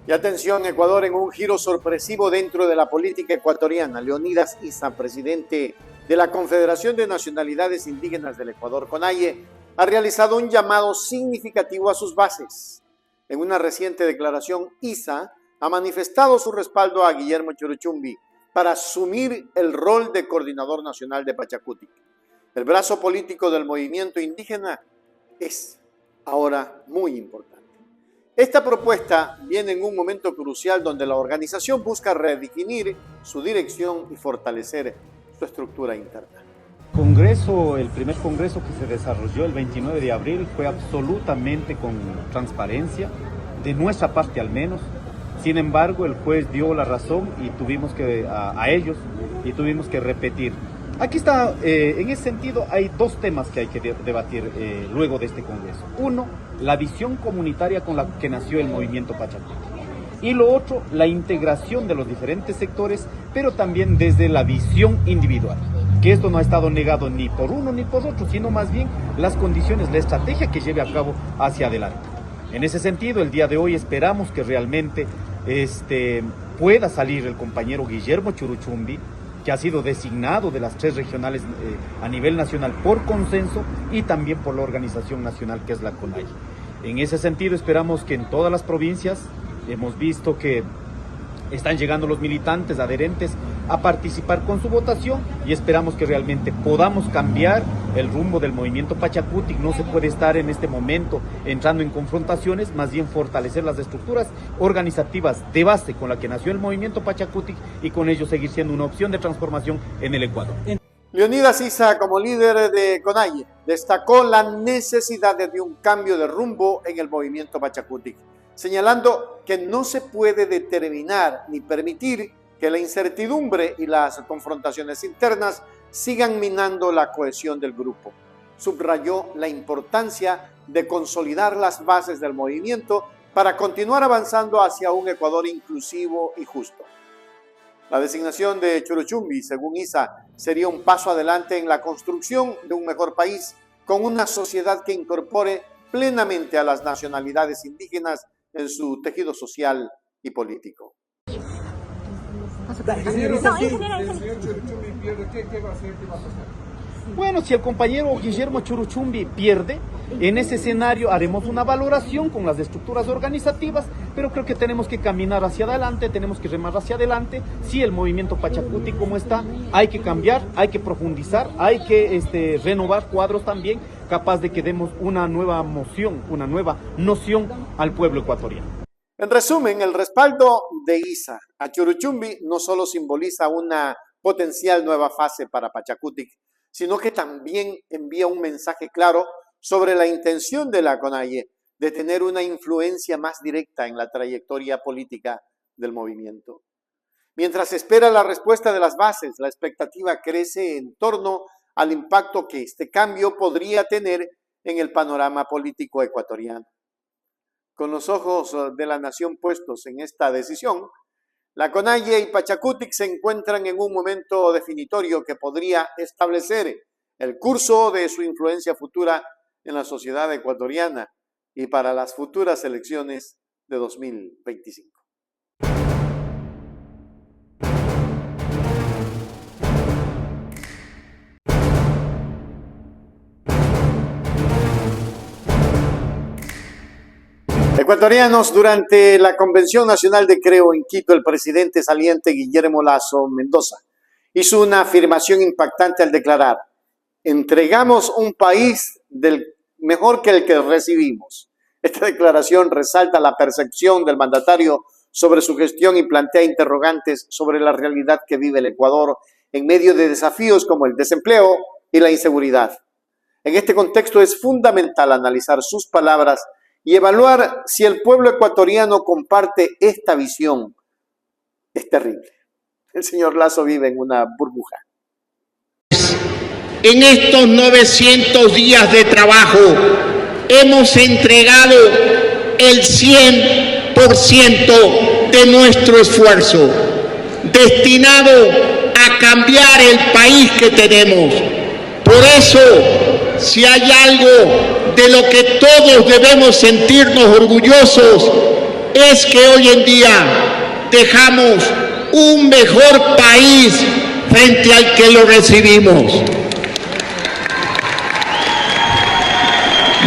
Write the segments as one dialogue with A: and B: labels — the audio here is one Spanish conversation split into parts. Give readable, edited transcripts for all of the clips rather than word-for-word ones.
A: Y atención, Ecuador en un giro sorpresivo dentro de la política ecuatoriana. Leonidas Issa, presidente de la Confederación de Nacionalidades Indígenas del Ecuador, CONAIE, ha realizado un llamado significativo a sus bases. En una reciente declaración, Issa ha manifestado su respaldo a Guillermo Churuchumbi para asumir el rol de coordinador nacional de Pachacutic. El brazo político del movimiento indígena es ahora muy importante. Esta propuesta viene en un momento crucial donde la organización busca redefinir su dirección y fortalecer su estructura interna.
B: El primer congreso que se desarrolló el 29 de abril fue absolutamente con transparencia, de nuestra parte al menos. Sin embargo, el juez dio la razón y tuvimos que repetir. Aquí está, en ese sentido, hay dos temas que hay que debatir luego de este congreso. Uno, la visión comunitaria con la que nació el movimiento Pachacutic. Y lo otro, la integración de los diferentes sectores, pero también desde la visión individual. Que esto no ha estado negado ni por uno ni por otro, sino más bien las condiciones, la estrategia que lleve a cabo hacia adelante. En ese sentido, el día de hoy esperamos que realmente pueda salir el compañero Guillermo Churuchumbi, que ha sido designado de las 3 regionales a nivel nacional por consenso y también por la organización nacional que es la CONAIE. En ese sentido esperamos que en todas las provincias, hemos visto que están llegando los militantes adherentes a participar con su votación y esperamos que realmente podamos cambiar el rumbo del movimiento Pachacutic. No se puede estar en este momento entrando en confrontaciones, más bien fortalecer las estructuras organizativas de base con la que nació el movimiento Pachacutic y con ello seguir siendo una opción de transformación en el Ecuador.
A: Leonidas Issa, como líder de CONAIE, destacó la necesidad de un cambio de rumbo en el movimiento Pachacutic, señalando que no se puede determinar ni permitir que la incertidumbre y las confrontaciones internas sigan minando la cohesión del grupo. Subrayó la importancia de consolidar las bases del movimiento para continuar avanzando hacia un Ecuador inclusivo y justo. La designación de Churuchumbi, según Issa, sería un paso adelante en la construcción de un mejor país, con una sociedad que incorpore plenamente a las nacionalidades indígenas en su tejido social y político.
B: Bueno, si el compañero Guillermo Churuchumbi pierde, en ese escenario haremos una valoración con las estructuras organizativas, pero creo que tenemos que caminar hacia adelante, tenemos que remar hacia adelante. Si el movimiento Pachacutic como está, hay que cambiar, hay que profundizar, hay que renovar cuadros también, capaz de que demos una nueva moción, una nueva noción al pueblo ecuatoriano.
A: En resumen, el respaldo de Issa a Churuchumbi no solo simboliza una potencial nueva fase para Pachacutic, sino que también envía un mensaje claro sobre la intención de la CONAIE de tener una influencia más directa en la trayectoria política del movimiento. Mientras espera la respuesta de las bases, la expectativa crece en torno al impacto que este cambio podría tener en el panorama político ecuatoriano. Con los ojos de la nación puestos en esta decisión, la CONAIE y Pachacutic se encuentran en un momento definitorio que podría establecer el curso de su influencia futura en la sociedad ecuatoriana y para las futuras elecciones de 2025. Ecuatorianos, durante la Convención Nacional de Creo en Quito, el presidente saliente Guillermo Lasso Mendoza hizo una afirmación impactante al declarar: entregamos un país mejor que el que recibimos. Esta declaración resalta la percepción del mandatario sobre su gestión y plantea interrogantes sobre la realidad que vive el Ecuador en medio de desafíos como el desempleo y la inseguridad. En este contexto es fundamental analizar sus palabras y evaluar si el pueblo ecuatoriano comparte esta visión. Es terrible. El señor Lasso vive en una burbuja.
C: En estos 900 días de trabajo hemos entregado el 100% de nuestro esfuerzo, destinado a cambiar el país que tenemos. Por eso, si hay algo de lo que todos debemos sentirnos orgullosos, es que hoy en día dejamos un mejor país frente al que lo recibimos.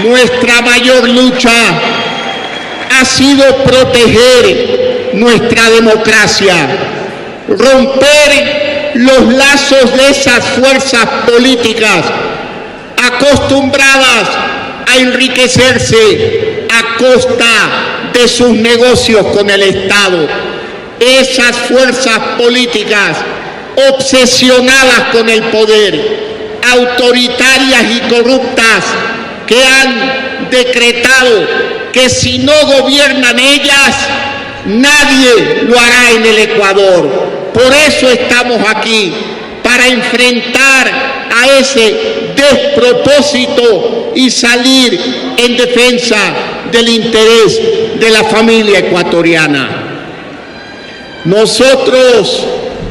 C: Nuestra mayor lucha ha sido proteger nuestra democracia, romper los lazos de esas fuerzas políticas acostumbradas a enriquecerse a costa de sus negocios con el Estado. Esas fuerzas políticas obsesionadas con el poder, autoritarias y corruptas, que han decretado que si no gobiernan ellas, nadie lo hará en el Ecuador. Por eso estamos aquí, para enfrentar a ese despropósito y salir en defensa del interés de la familia ecuatoriana. Nosotros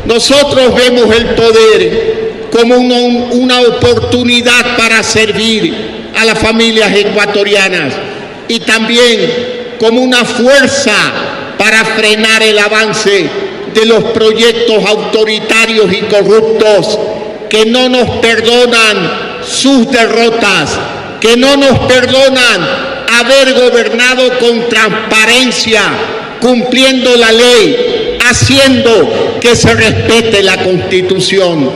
C: vemos el poder como una oportunidad para servir a las familias ecuatorianas y también como una fuerza para frenar el avance de los proyectos autoritarios y corruptos que no nos perdonan sus derrotas, que no nos perdonan haber gobernado con transparencia, cumpliendo la ley, haciendo que se respete la Constitución.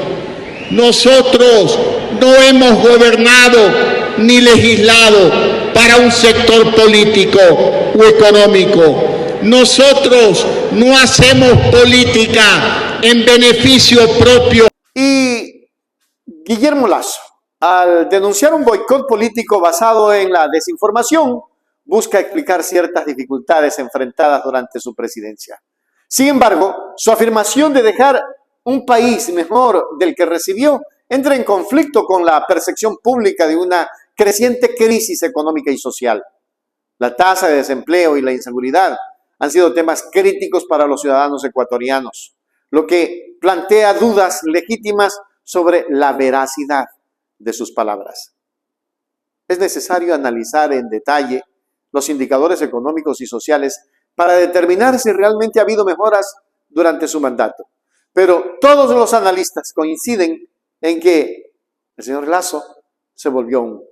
C: Nosotros no hemos gobernado ni legislado para un sector político o económico. Nosotros no hacemos política en beneficio propio.
A: Y Guillermo Lasso, al denunciar un boicot político basado en la desinformación, busca explicar ciertas dificultades enfrentadas durante su presidencia. Sin embargo, su afirmación de dejar un país mejor del que recibió entra en conflicto con la percepción pública de una creciente crisis económica y social. La tasa de desempleo y la inseguridad han sido temas críticos para los ciudadanos ecuatorianos, lo que plantea dudas legítimas sobre la veracidad de sus palabras. Es necesario analizar en detalle los indicadores económicos y sociales para determinar si realmente ha habido mejoras durante su mandato. Pero todos los analistas coinciden en que el señor Lasso se volvió un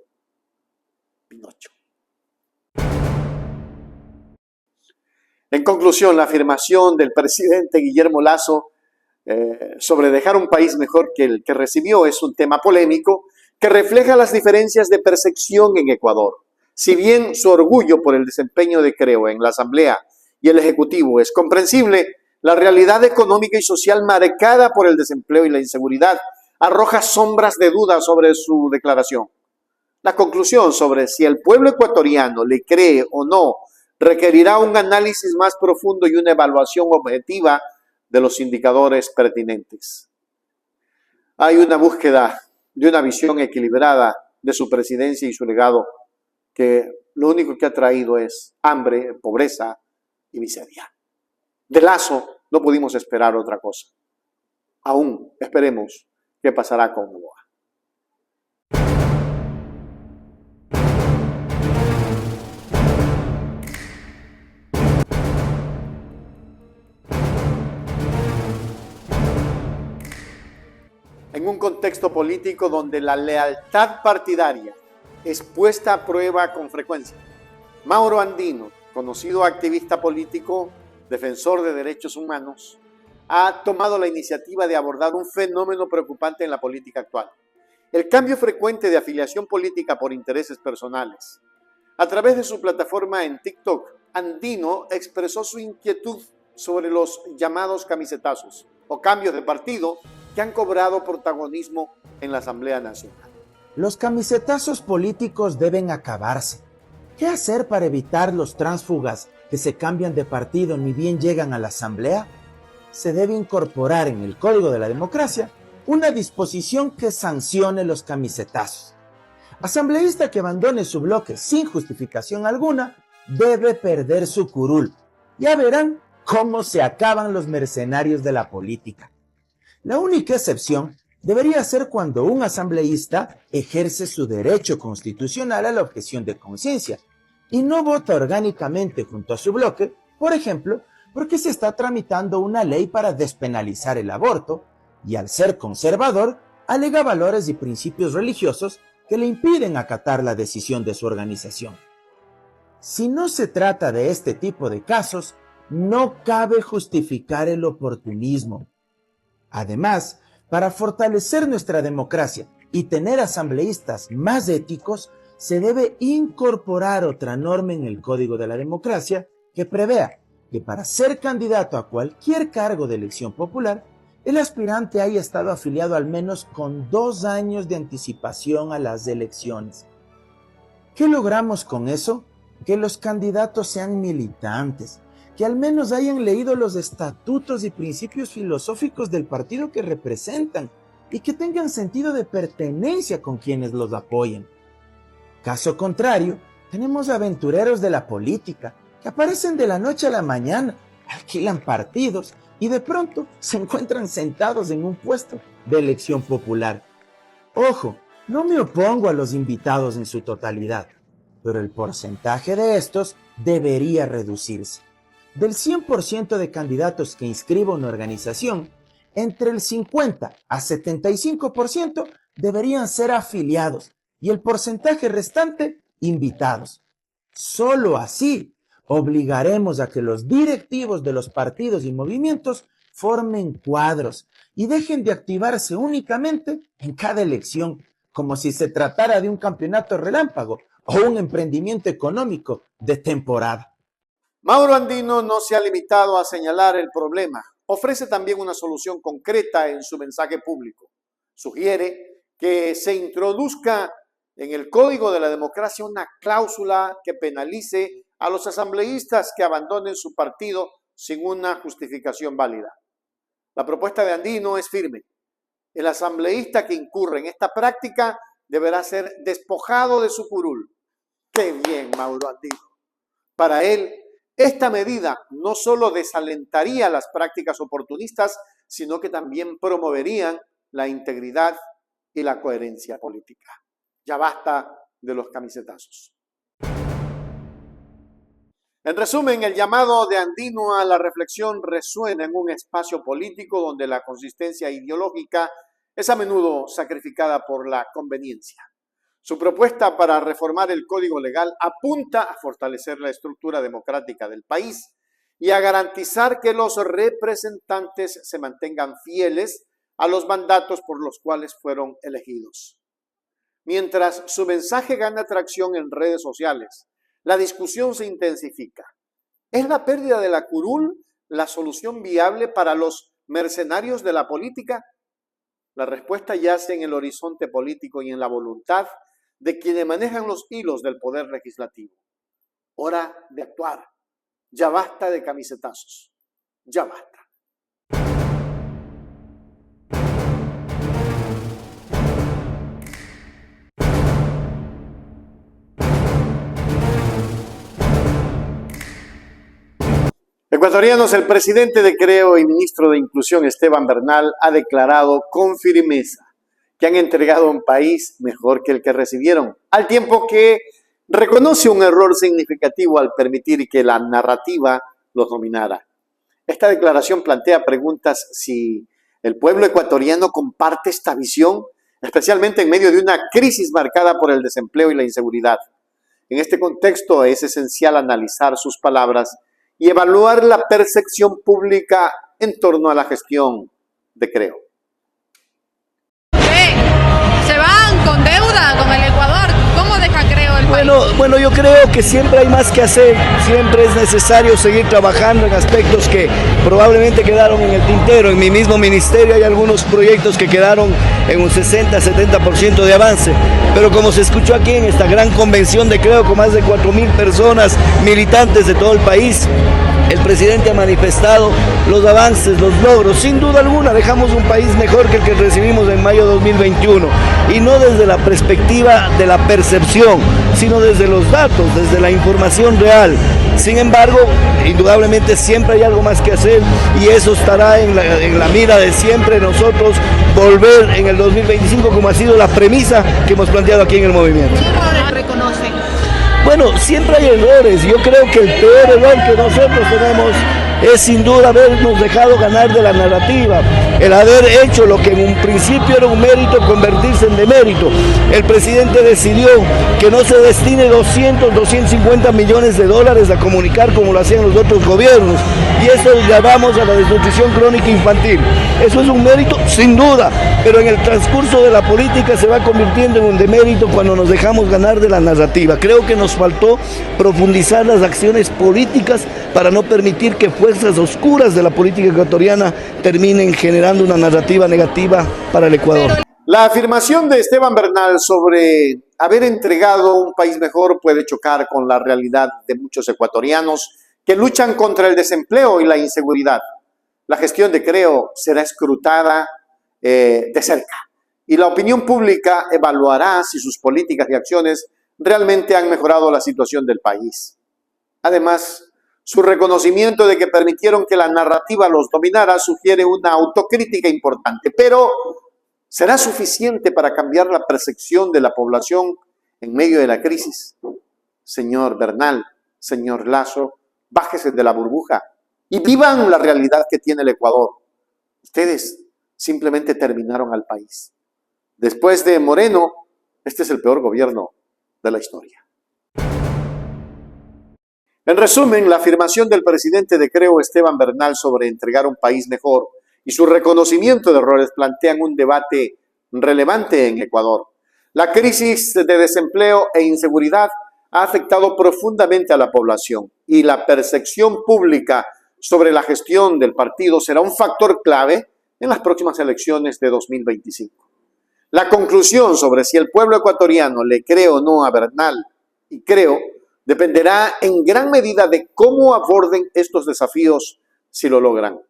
A: Pinocho. En conclusión, la afirmación del presidente Guillermo Lasso sobre dejar un país mejor que el que recibió es un tema polémico que refleja las diferencias de percepción en Ecuador. Si bien su orgullo por el desempeño de Creo en la Asamblea y el Ejecutivo es comprensible, la realidad económica y social marcada por el desempleo y la inseguridad arroja sombras de duda sobre su declaración. La conclusión sobre si el pueblo ecuatoriano le cree o no requerirá un análisis más profundo y una evaluación objetiva de los indicadores pertinentes. Hay una búsqueda de una visión equilibrada de su presidencia y su legado que lo único que ha traído es hambre, pobreza y miseria. De Lasso no pudimos esperar otra cosa. Aún esperemos qué pasará con Noboa. En un contexto político donde la lealtad partidaria es puesta a prueba con frecuencia, Mauro Andino, conocido activista político, defensor de derechos humanos, ha tomado la iniciativa de abordar un fenómeno preocupante en la política actual: el cambio frecuente de afiliación política por intereses personales. A través de su plataforma en TikTok, Andino expresó su inquietud sobre los llamados camisetazos o cambios de partido que han cobrado protagonismo en la Asamblea Nacional.
D: Los camisetazos políticos deben acabarse. ¿Qué hacer para evitar los tránsfugas que se cambian de partido ni bien llegan a la Asamblea? Se debe incorporar en el Código de la Democracia una disposición que sancione los camisetazos. Asambleísta que abandone su bloque sin justificación alguna debe perder su curul. Ya verán cómo se acaban los mercenarios de la política. La única excepción debería ser cuando un asambleísta ejerce su derecho constitucional a la objeción de conciencia y no vota orgánicamente junto a su bloque Por ejemplo, porque se está tramitando una ley para despenalizar el aborto y al ser conservador, alega valores y principios religiosos que le impiden acatar la decisión de su organización. Si no se trata de este tipo de casos, no cabe justificar el oportunismo. Además, para fortalecer nuestra democracia y tener asambleístas más éticos, se debe incorporar otra norma en el Código de la Democracia que prevea que para ser candidato a cualquier cargo de elección popular, el aspirante haya estado afiliado al menos con 2 años de anticipación a las elecciones. ¿Qué logramos con eso? Que los candidatos sean militantes, que al menos hayan leído los estatutos y principios filosóficos del partido que representan y que tengan sentido de pertenencia con quienes los apoyen. Caso contrario, tenemos aventureros de la política que aparecen de la noche a la mañana, alquilan partidos y de pronto se encuentran sentados en un puesto de elección popular. Ojo, no me opongo a los invitados en su totalidad, pero el porcentaje de estos debería reducirse. Del 100% de candidatos que inscriba una organización, entre el 50 a 75% deberían ser afiliados y el porcentaje restante invitados. Solo así obligaremos a que los directivos de los partidos y movimientos formen cuadros y dejen de activarse únicamente en cada elección, como si se tratara de un campeonato relámpago o un emprendimiento económico de temporada.
A: Mauro Andino no se ha limitado a señalar el problema, ofrece también una solución concreta en su mensaje público. Sugiere que se introduzca en el Código de la Democracia una cláusula que penalice a los asambleístas que abandonen su partido sin una justificación válida. La propuesta de Andino es firme. El asambleísta que incurre en esta práctica deberá ser despojado de su curul. ¡Qué bien, Mauro Andino! Para él, esta medida no solo desalentaría las prácticas oportunistas, sino que también promoverían la integridad y la coherencia política. Ya basta de los camisetazos. En resumen, el llamado de Andino a la reflexión resuena en un espacio político donde la consistencia ideológica es a menudo sacrificada por la conveniencia. Su propuesta para reformar el Código Legal apunta a fortalecer la estructura democrática del país y a garantizar que los representantes se mantengan fieles a los mandatos por los cuales fueron elegidos. Mientras su mensaje gana tracción en redes sociales, la discusión se intensifica. ¿Es la pérdida de la curul la solución viable para los mercenarios de la política? La respuesta yace en el horizonte político y en la voluntad de quienes manejan los hilos del poder legislativo. Hora de actuar. Ya basta de camisetazos. Ya basta. Ecuatorianos, el presidente de Creo y ministro de Inclusión, Esteban Bernal, ha declarado con firmeza que han entregado un país mejor que el que recibieron, al tiempo que reconoce un error significativo al permitir que la narrativa los dominara. Esta declaración plantea preguntas si el pueblo ecuatoriano comparte esta visión, especialmente en medio de una crisis marcada por el desempleo y la inseguridad. En este contexto es esencial analizar sus palabras y evaluar la percepción pública en torno a la gestión de Creo.
E: Se van con deuda con el Ecuador. ¿Cómo deja Creo el país?
F: Bueno, yo creo que siempre hay más que hacer, siempre es necesario seguir trabajando en aspectos que probablemente quedaron en el tintero. En mi mismo ministerio hay algunos proyectos que quedaron en un 60-70% de avance, pero como se escuchó aquí en esta gran convención de Creo con más de 4.000 personas militantes de todo el país, el presidente ha manifestado los avances, los logros. Sin duda alguna dejamos un país mejor que el que recibimos en mayo de 2021, y no desde la perspectiva de la percepción, sino desde los datos, desde la información real. Sin embargo, indudablemente siempre hay algo más que hacer, y eso estará en la mira de siempre nosotros volver en el 2025, como ha sido la premisa que hemos planteado aquí en el movimiento.
E: ¿Qué errores reconocen?
F: Bueno, siempre hay errores. Yo creo que el peor error que nosotros tenemos es sin duda habernos dejado ganar de la narrativa, el haber hecho lo que en un principio era un mérito convertirse en demérito. El presidente decidió que no se destine 250 millones de dólares a comunicar como lo hacían los otros gobiernos, y eso llamamos a la desnutrición crónica infantil. Eso es un mérito sin duda, pero en el transcurso de la política se va convirtiendo en un demérito cuando nos dejamos ganar de la narrativa. Creo que nos faltó profundizar las acciones políticas para no permitir que fuerzas oscuras de la política ecuatoriana terminen generando una narrativa negativa para el Ecuador.
A: La afirmación de Esteban Bernal sobre haber entregado un país mejor puede chocar con la realidad de muchos ecuatorianos que luchan contra el desempleo y la inseguridad. La gestión de Creo será escrutada de cerca y la opinión pública evaluará si sus políticas y acciones realmente han mejorado la situación del país. Además, su reconocimiento de que permitieron que la narrativa los dominara sugiere una autocrítica importante, pero ¿será suficiente para cambiar la percepción de la población en medio de la crisis? Señor Bernal, señor Lasso, bájese de la burbuja y vivan la realidad que tiene el Ecuador. Ustedes simplemente terminaron al país. Después de Moreno, este es el peor gobierno de la historia. En resumen, la afirmación del presidente de Creo, Esteban Bernal, sobre entregar un país mejor y su reconocimiento de errores plantean un debate relevante en Ecuador. La crisis de desempleo e inseguridad ha afectado profundamente a la población y la percepción pública sobre la gestión del partido será un factor clave en las próximas elecciones de 2025. La conclusión sobre si el pueblo ecuatoriano le cree o no a Bernal y Creo dependerá en gran medida de cómo aborden estos desafíos si lo logran.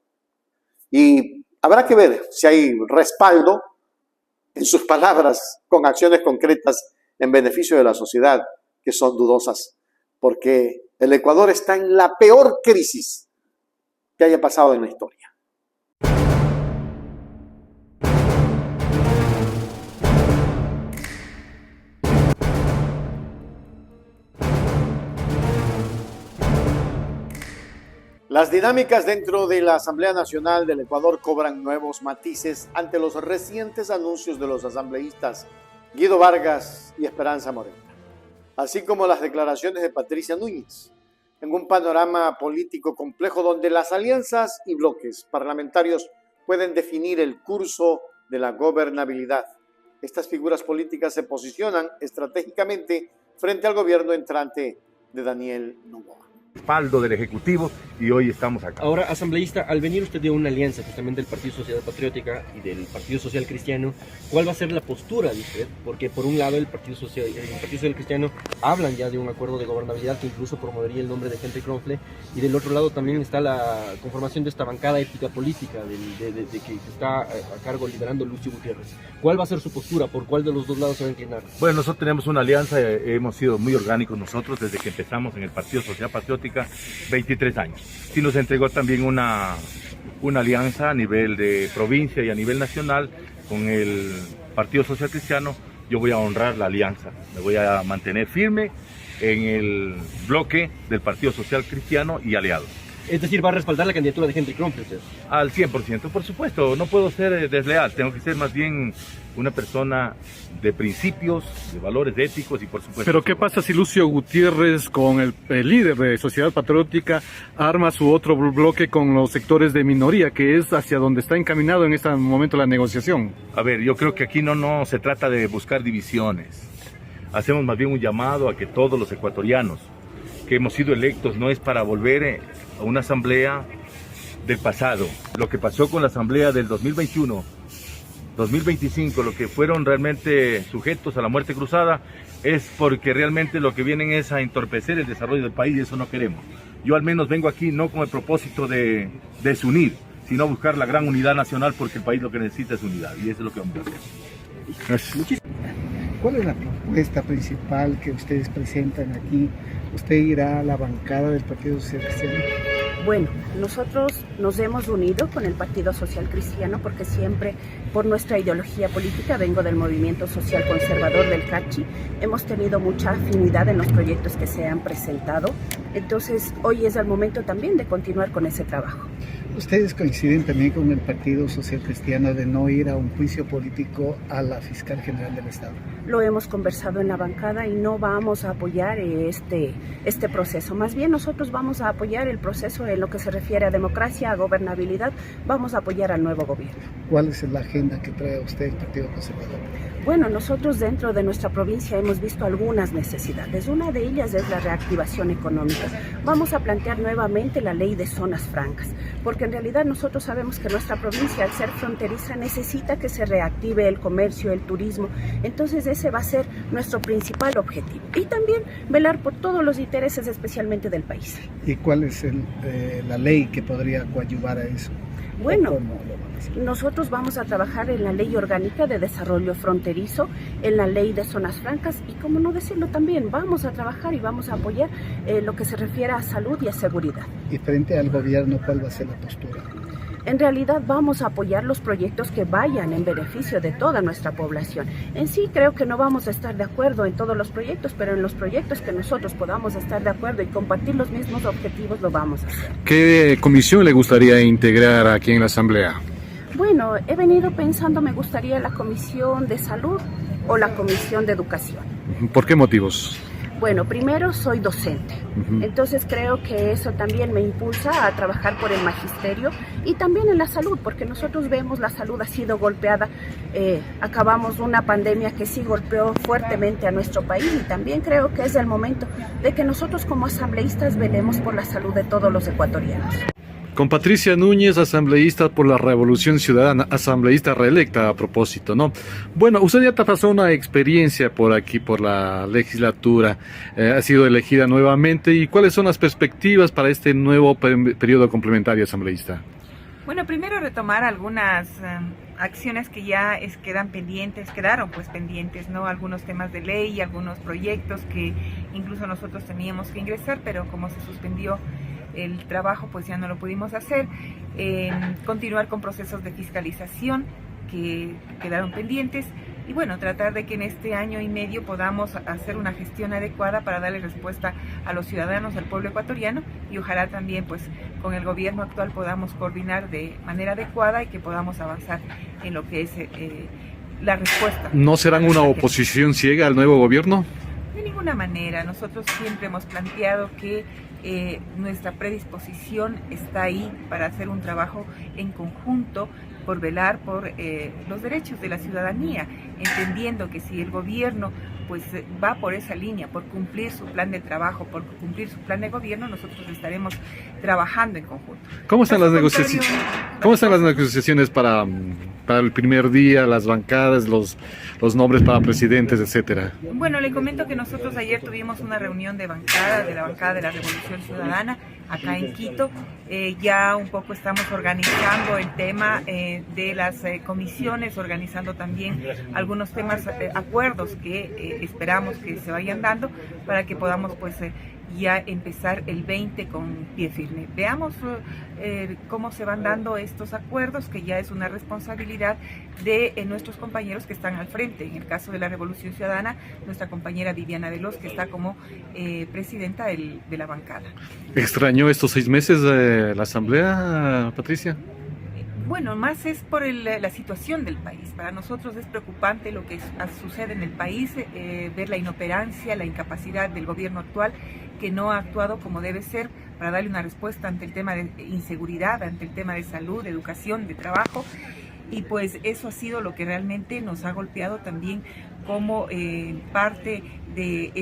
A: Y habrá que ver si hay respaldo en sus palabras con acciones concretas en beneficio de la sociedad, que son dudosas, porque el Ecuador está en la peor crisis que haya pasado en la historia. Las dinámicas dentro de la Asamblea Nacional del Ecuador cobran nuevos matices ante los recientes anuncios de los asambleístas Guido Vargas y Esperanza Moreta, así como las declaraciones de Patricia Núñez, en un panorama político complejo donde las alianzas y bloques parlamentarios pueden definir el curso de la gobernabilidad. Estas figuras políticas se posicionan estratégicamente frente al gobierno entrante de Daniel Noboa.
G: Respaldo del Ejecutivo y hoy estamos acá.
H: Ahora, asambleísta, al venir usted de una alianza justamente del Partido Sociedad Patriótica y del Partido Social Cristiano, ¿cuál va a ser la postura de usted? Porque por un lado el Partido Social Cristiano hablan ya de un acuerdo de gobernabilidad que incluso promovería el nombre de Henry Kronfle, y del otro lado también está la conformación de esta bancada ética política de que está a cargo liderando Lucio Gutiérrez. ¿Cuál va a ser su postura? ¿Por cuál de los dos lados se va a inclinar?
G: Bueno, nosotros tenemos una alianza, hemos sido muy orgánicos nosotros desde que empezamos en el Partido Sociedad Patriótica, 23 años. Sí nos entregó también una alianza a nivel de provincia y a nivel nacional con el Partido Social Cristiano. Yo voy a honrar la alianza, me voy a mantener firme en el bloque del Partido Social Cristiano y aliados.
H: Es decir, ¿va a respaldar la candidatura de Henry Kronfle usted?
G: Al 100%, por supuesto, no puedo ser desleal, tengo que ser más bien una persona de principios, de valores éticos y por supuesto...
I: Pero ¿qué pasa si Lucio Gutiérrez, con el líder de Sociedad Patriótica, arma su otro bloque con los sectores de minoría, que es hacia donde está encaminado en este momento la negociación?
G: A ver, yo creo que aquí no se trata de buscar divisiones, hacemos más bien un llamado a que todos los ecuatorianos que hemos sido electos no es para volver a una asamblea del pasado. Lo que pasó con la asamblea del 2021, 2025, lo que fueron realmente sujetos a la muerte cruzada, es porque realmente lo que vienen es a entorpecer el desarrollo del país y eso no queremos. Yo al menos vengo aquí no con el propósito de desunir, sino buscar la gran unidad nacional, porque el país lo que necesita es unidad y eso es lo que vamos a hacer.
I: Gracias.
J: ¿Cuál es la propuesta principal que ustedes presentan aquí? ¿Usted irá a la bancada del Partido Social Cristiano?
K: Bueno, nosotros nos hemos unido con el Partido Social Cristiano porque siempre, por nuestra ideología política, vengo del movimiento social conservador del Carchi, hemos tenido mucha afinidad en los proyectos que se han presentado, entonces hoy es el momento también de continuar con ese trabajo.
J: ¿Ustedes coinciden también con el Partido Social Cristiano de no ir a un juicio político a la fiscal general del Estado?
K: Lo hemos conversado en la bancada y no vamos a apoyar este proceso. Más bien nosotros vamos a apoyar el proceso en lo que se refiere a democracia, a gobernabilidad. Vamos a apoyar al nuevo gobierno.
J: ¿Cuál es la agenda que trae usted el Partido Conservador?
K: Bueno, nosotros dentro de nuestra provincia hemos visto algunas necesidades. Una de ellas es la reactivación económica. Vamos a plantear nuevamente la ley de zonas francas, porque en realidad nosotros sabemos que nuestra provincia, al ser fronteriza, necesita que se reactive el comercio, el turismo. Entonces ese va a ser nuestro principal objetivo. Y también velar por todos los intereses, especialmente del país.
J: ¿Y cuál es la ley que podría coadyuvar a eso?
K: Bueno, nosotros vamos a trabajar en la ley orgánica de desarrollo fronterizo, en la ley de zonas francas y, como no decirlo también, vamos a trabajar y vamos a apoyar lo que se refiere a salud y a seguridad.
J: Y frente al gobierno, ¿cuál va a ser la postura?
K: En realidad vamos a apoyar los proyectos que vayan en beneficio de toda nuestra población. En sí creo que no vamos a estar de acuerdo en todos los proyectos, pero en los proyectos que nosotros podamos estar de acuerdo y compartir los mismos objetivos lo vamos a hacer.
I: ¿Qué comisión le gustaría integrar aquí en la Asamblea?
K: Bueno, he venido pensando, me gustaría la Comisión de Salud o la Comisión de Educación.
I: ¿Por qué motivos?
K: Bueno, primero soy docente, entonces creo que eso también me impulsa a trabajar por el magisterio y también en la salud, porque nosotros vemos la salud ha sido golpeada, acabamos una pandemia que sí golpeó fuertemente a nuestro país y también creo que es el momento de que nosotros como asambleístas velemos por la salud de todos los ecuatorianos.
I: Con Patricia Núñez, asambleísta por la Revolución Ciudadana, asambleísta reelecta a propósito, ¿no? Bueno, usted ya te pasó una experiencia por aquí, por la legislatura, ha sido elegida nuevamente, ¿y cuáles son las perspectivas para este nuevo periodo complementario asambleísta?
L: Bueno, primero retomar algunas acciones que ya quedaron pues pendientes, ¿no? Algunos temas de ley, algunos proyectos que incluso nosotros teníamos que ingresar, pero como se suspendió el trabajo, pues ya no lo pudimos hacer. Continuar con procesos de fiscalización que quedaron pendientes y bueno, tratar de que en este año y medio podamos hacer una gestión adecuada para darle respuesta a los ciudadanos, al pueblo ecuatoriano y ojalá también pues con el gobierno actual podamos coordinar de manera adecuada y que podamos avanzar en lo que es la respuesta.
I: ¿No serán una oposición ciega al nuevo gobierno?
L: De ninguna manera, nosotros siempre hemos planteado que nuestra predisposición está ahí para hacer un trabajo en conjunto por velar por los derechos de la ciudadanía, entendiendo que si el gobierno pues va por esa línea, por cumplir su plan de trabajo, por cumplir su plan de gobierno, nosotros estaremos trabajando en conjunto.
I: ¿Cómo están las negociaciones? ¿Cómo están las negociaciones para el primer día, las bancadas, los nombres para presidentes, etcétera?
L: Bueno, le comento que nosotros ayer tuvimos una reunión de bancada, de la bancada de la Revolución Ciudadana, acá en Quito. Ya un poco estamos organizando el tema de las comisiones, organizando también algunos temas, acuerdos que esperamos que se vayan dando para que podamos pues ya empezar el 20 con pie firme. Veamos cómo se van dando estos acuerdos, que ya es una responsabilidad de nuestros compañeros que están al frente. En el caso de la Revolución Ciudadana, nuestra compañera Viviana Veloz, que está como presidenta de la bancada.
I: ¿Extrañó estos 6 meses de la Asamblea, Patricia?
L: Bueno, más es por la situación del país. Para nosotros es preocupante lo que sucede en el país, ver la inoperancia, la incapacidad del gobierno actual, que no ha actuado como debe ser para darle una respuesta ante el tema de inseguridad, ante el tema de salud, de educación, de trabajo. Y pues eso ha sido lo que realmente nos ha golpeado también como parte de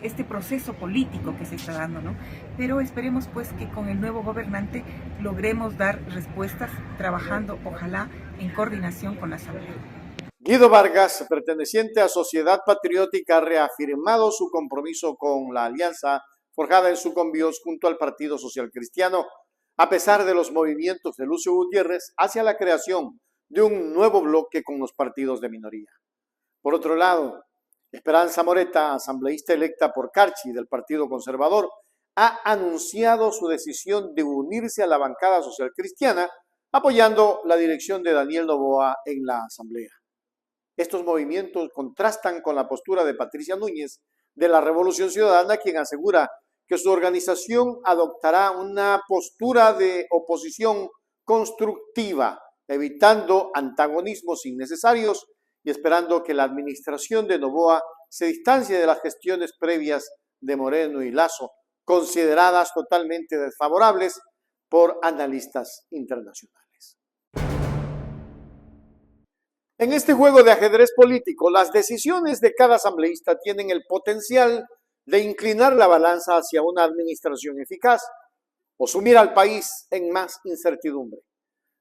L: este proceso político que se está dando, ¿no? Pero esperemos pues que con el nuevo gobernante logremos dar respuestas trabajando, ojalá, en coordinación con la Asamblea.
A: Guido Vargas, perteneciente a Sociedad Patriótica, ha reafirmado su compromiso con la alianza forjada en Sucumbíos junto al Partido Social Cristiano, a pesar de los movimientos de Lucio Gutiérrez hacia la creación de un nuevo bloque con los partidos de minoría. Por otro lado, Esperanza Moreta, asambleísta electa por Carchi del Partido Conservador, ha anunciado su decisión de unirse a la bancada social cristiana, apoyando la dirección de Daniel Noboa en la Asamblea. Estos movimientos contrastan con la postura de Patricia Núñez de la Revolución Ciudadana, quien asegura que su organización adoptará una postura de oposición constructiva, evitando antagonismos innecesarios y esperando que la administración de Noboa se distancie de las gestiones previas de Moreno y Lasso, consideradas totalmente desfavorables por analistas internacionales. En este juego de ajedrez político, las decisiones de cada asambleísta tienen el potencial de inclinar la balanza hacia una administración eficaz o sumir al país en más incertidumbre.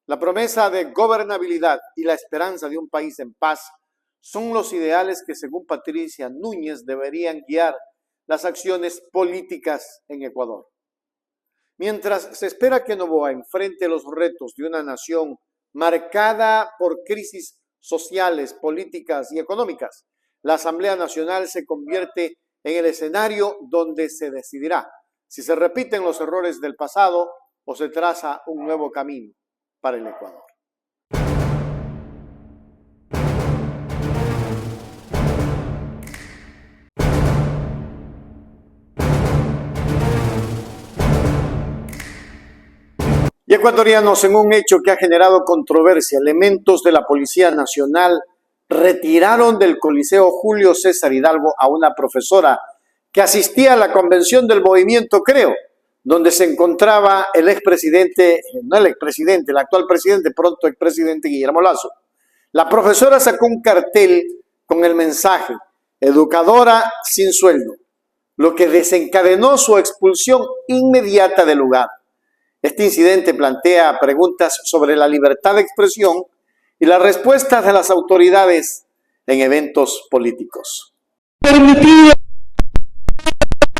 A: La promesa de gobernabilidad y la esperanza de un país en paz son los ideales que, según Patricia Núñez, deberían guiar las acciones políticas en Ecuador. Mientras se espera que Noboa enfrente los retos de una nación marcada por crisis sociales, políticas y económicas, la Asamblea Nacional se convierte en el escenario donde se decidirá si se repiten los errores del pasado o se traza un nuevo camino para el Ecuador. Y ecuatorianos, en un hecho que ha generado controversia, elementos de la Policía Nacional retiraron del Coliseo Julio César Hidalgo a una profesora que asistía a la convención del movimiento Creo, donde se encontraba el expresidente, no el expresidente, el actual presidente, pronto expresidente Guillermo Lasso. La profesora sacó un cartel con el mensaje "Educadora sin sueldo", lo que desencadenó su expulsión inmediata del lugar. Este incidente plantea preguntas sobre la libertad de expresión y las respuestas de las autoridades en eventos políticos.
C: Permitido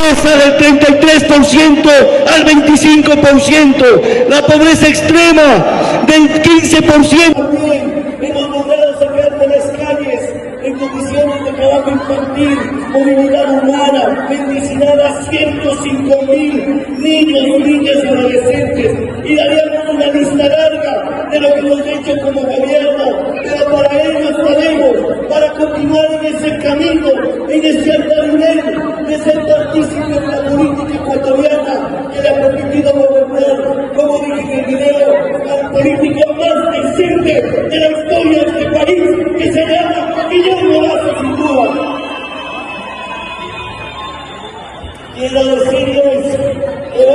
C: del 33% al 25%, la pobreza extrema del 15%. También hemos logrado sacar de las calles en condiciones de trabajo infantil, movilidad humana, medicinar a 105.000 niños, niñas y adolescentes, y daríamos una lista larga de lo que hemos hecho como gobierno, pero para ello estaremos, para continuar en ese camino, en ese andamiaje de ser partícipes de la política ecuatoriana que le ha permitido gobernar, como dije en el video, al político más decente de la historia de este país, que se llama Guillermo Lasso, sin duda.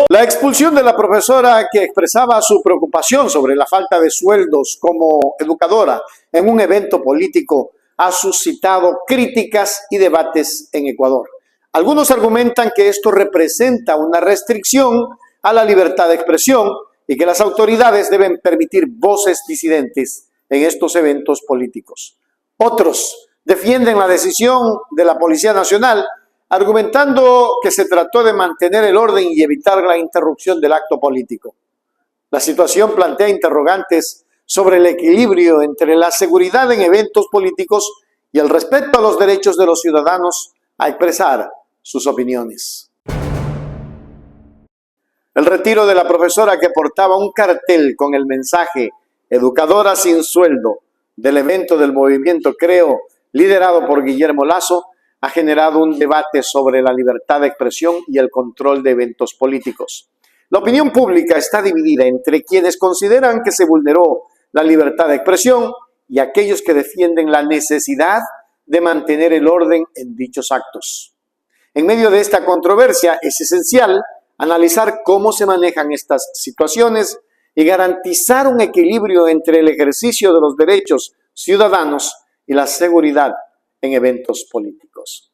A: La expulsión de la profesora, que expresaba su preocupación sobre la falta de sueldos como educadora en un evento político, ha suscitado críticas y debates en Ecuador. Algunos argumentan que esto representa una restricción a la libertad de expresión y que las autoridades deben permitir voces disidentes en estos eventos políticos. Otros defienden la decisión de la Policía Nacional, argumentando que se trató de mantener el orden y evitar la interrupción del acto político. La situación plantea interrogantes sobre el equilibrio entre la seguridad en eventos políticos y el respeto a los derechos de los ciudadanos a expresar sus opiniones. El retiro de la profesora, que portaba un cartel con el mensaje "Educadora sin sueldo" del evento del movimiento Creo, liderado por Guillermo Lasso, ha generado un debate sobre la libertad de expresión y el control de eventos políticos. La opinión pública está dividida entre quienes consideran que se vulneró la libertad de expresión y aquellos que defienden la necesidad de mantener el orden en dichos actos. En medio de esta controversia es esencial analizar cómo se manejan estas situaciones y garantizar un equilibrio entre el ejercicio de los derechos ciudadanos y la seguridad en eventos políticos.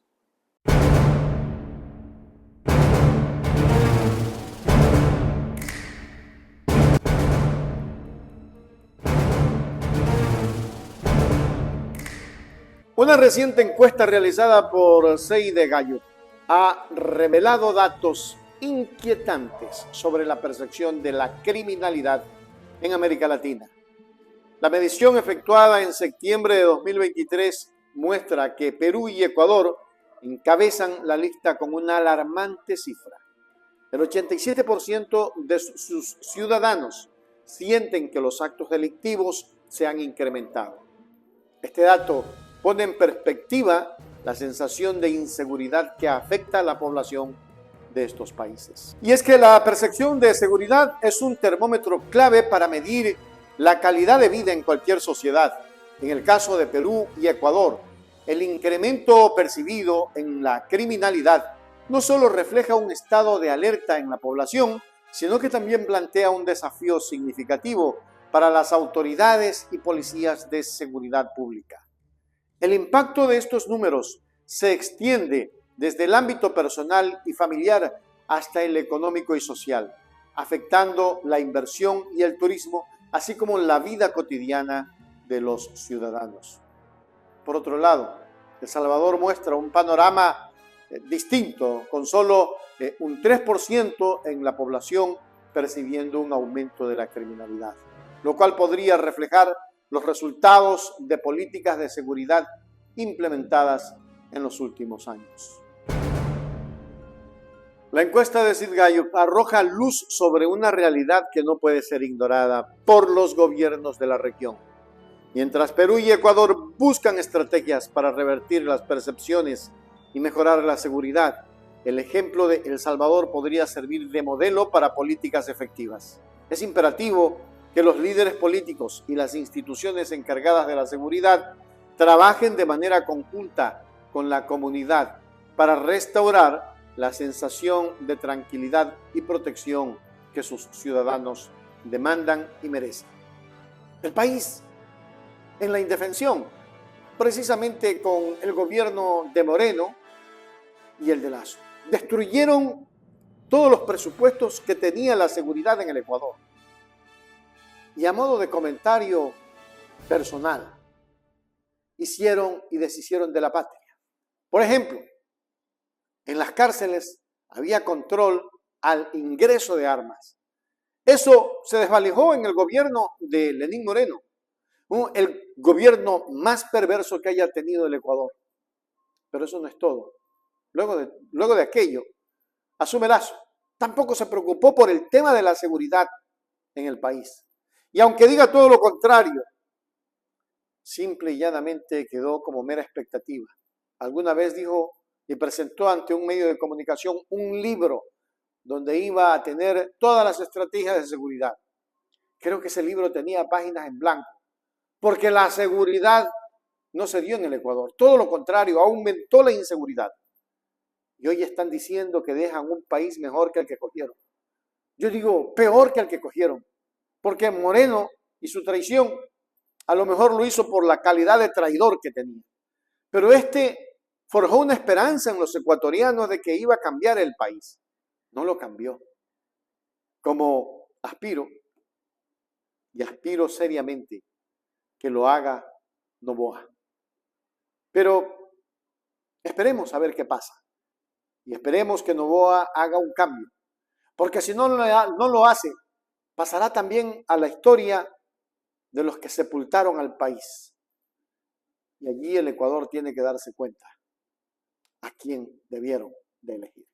A: Una reciente encuesta realizada por Sei de Gallo ha revelado datos inquietantes sobre la percepción de la criminalidad en América Latina. La medición efectuada en septiembre de 2023 muestra que Perú y Ecuador encabezan la lista con una alarmante cifra. El 87% de sus ciudadanos sienten que los actos delictivos se han incrementado. Este dato pone en perspectiva la sensación de inseguridad que afecta a la población de estos países. Y es que la percepción de seguridad es un termómetro clave para medir la calidad de vida en cualquier sociedad. En el caso de Perú y Ecuador, el incremento percibido en la criminalidad no solo refleja un estado de alerta en la población, sino que también plantea un desafío significativo para las autoridades y policías de seguridad pública. El impacto de estos números se extiende desde el ámbito personal y familiar hasta el económico y social, afectando la inversión y el turismo, así como la vida cotidiana de los ciudadanos. Por otro lado, El Salvador muestra un panorama distinto, con solo un 3% en la población percibiendo un aumento de la criminalidad, lo cual podría reflejar los resultados de políticas de seguridad implementadas en los últimos años. La encuesta de Sid Gallup arroja luz sobre una realidad que no puede ser ignorada por los gobiernos de la región. Mientras Perú y Ecuador buscan estrategias para revertir las percepciones y mejorar la seguridad, el ejemplo de El Salvador podría servir de modelo para políticas efectivas. Es imperativo que los líderes políticos y las instituciones encargadas de la seguridad trabajen de manera conjunta con la comunidad para restaurar la sensación de tranquilidad y protección que sus ciudadanos demandan y merecen. El país en la indefensión, precisamente con el gobierno de Moreno y el de Lasso. Destruyeron todos los presupuestos que tenía la seguridad en el Ecuador. Y a modo de comentario personal, hicieron y deshicieron de la patria. Por ejemplo, en las cárceles había control al ingreso de armas. Eso se desvalijó en el gobierno de Lenín Moreno, el gobierno más perverso que haya tenido el Ecuador. Pero eso no es todo. Luego de aquello, asume Lasso. Tampoco se preocupó por el tema de la seguridad en el país. Y aunque diga todo lo contrario, simple y llanamente quedó como mera expectativa. Alguna vez dijo y presentó ante un medio de comunicación un libro donde iba a tener todas las estrategias de seguridad. Creo que ese libro tenía páginas en blanco, porque la seguridad no se dio en el Ecuador. Todo lo contrario, aumentó la inseguridad. Y hoy están diciendo que dejan un país mejor que el que cogieron. Yo digo, peor que el que cogieron, porque Moreno y su traición a lo mejor lo hizo por la calidad de traidor que tenía. Pero forjó una esperanza en los ecuatorianos de que iba a cambiar el país. No lo cambió. Como aspiro seriamente que lo haga Noboa. Pero esperemos a ver qué pasa. Y esperemos que Noboa haga un cambio. Porque si no lo hace, pasará también a la historia de los que sepultaron al país. Y allí el Ecuador tiene que darse cuenta a quién debieron de elegir.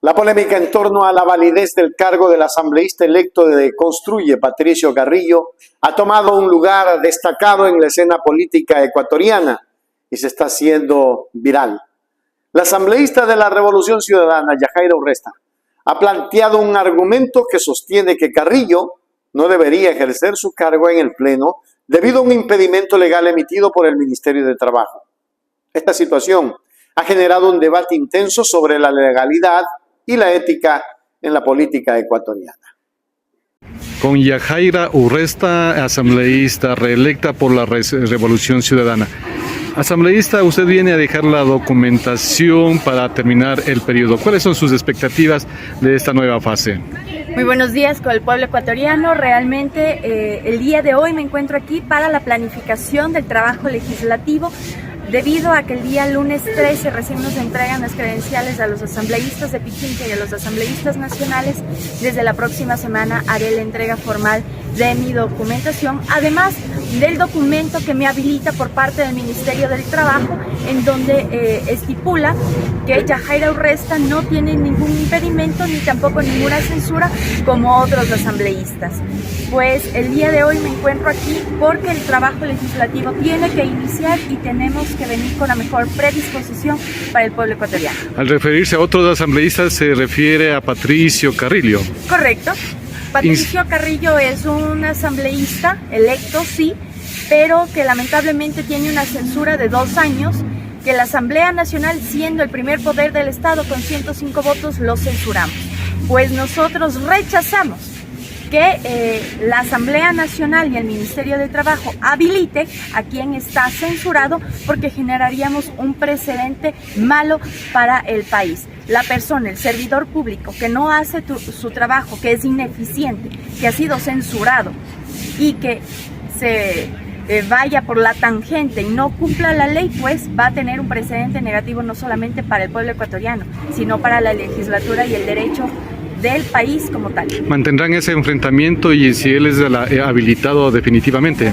A: La polémica en torno a la validez del cargo del asambleísta electo de Construye, Patricio Carrillo, ha tomado un lugar destacado en la escena política ecuatoriana y se está haciendo viral. La asambleísta de la Revolución Ciudadana, Yajaira Urresta, ha planteado un argumento que sostiene que Carrillo no debería ejercer su cargo en el Pleno debido a un impedimento legal emitido por el Ministerio de Trabajo. Esta situación ha generado un debate intenso sobre la legalidad y la ética en la política ecuatoriana.
I: Con Yajaira Urresta, asambleísta reelecta por la Revolución Ciudadana. Asambleísta, usted viene a dejar la documentación para terminar el periodo. ¿Cuáles son sus expectativas de esta nueva fase?
M: Muy buenos días con el pueblo ecuatoriano. Realmente el día de hoy me encuentro aquí para la planificación del trabajo legislativo Debido a que el día lunes 13 recién nos entregan las credenciales a los asambleístas de Pichincha y a los asambleístas nacionales, desde la próxima semana haré la entrega formal de mi documentación, además del documento que me habilita por parte del Ministerio del Trabajo, en donde estipula que Yajaira Urresta no tiene ningún impedimento ni tampoco ninguna censura como otros asambleístas. Pues el día de hoy me encuentro aquí porque el trabajo legislativo tiene que iniciar y tenemos que venir con la mejor predisposición para el pueblo ecuatoriano.
I: Al referirse a otros asambleístas se refiere a Patricio Carrillo.
M: Correcto. Patricio Carrillo es un asambleísta electo, sí, pero que lamentablemente tiene una censura de 2 años, que la Asamblea Nacional, siendo el primer poder del Estado con 105 votos, lo censuramos. Pues nosotros rechazamos que la Asamblea Nacional y el Ministerio de Trabajo habilite a quien está censurado, porque generaríamos un precedente malo para el país. La persona, el servidor público que no hace su trabajo, que es ineficiente, que ha sido censurado y que se vaya por la tangente y no cumpla la ley, pues va a tener un precedente negativo no solamente para el pueblo ecuatoriano, sino para la legislatura y el derecho del país como tal.
I: ¿Mantendrán ese enfrentamiento y si él es habilitado definitivamente?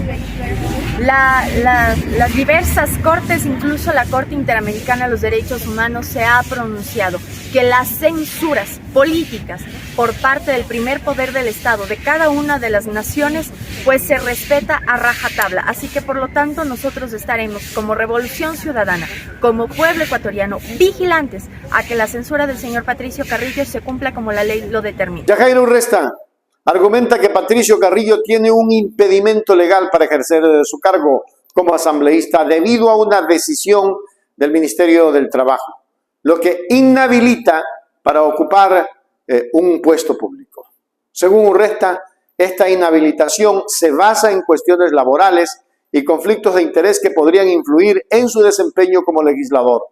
M: Las diversas cortes, incluso la Corte Interamericana de los Derechos Humanos, se ha pronunciado que las censuras políticas por parte del primer poder del Estado de cada una de las naciones, pues se respeta a rajatabla. Así que por lo tanto nosotros estaremos como Revolución Ciudadana, como pueblo ecuatoriano, vigilantes a que la censura del señor Patricio Carrillo se cumpla como la ley lo determina.
A: Yajaira Urresta argumenta que Patricio Carrillo tiene un impedimento legal para ejercer su cargo como asambleísta debido a una decisión del Ministerio del Trabajo, lo que inhabilita para ocupar un puesto público. Según Urresta, esta inhabilitación se basa en cuestiones laborales y conflictos de interés que podrían influir en su desempeño como legislador.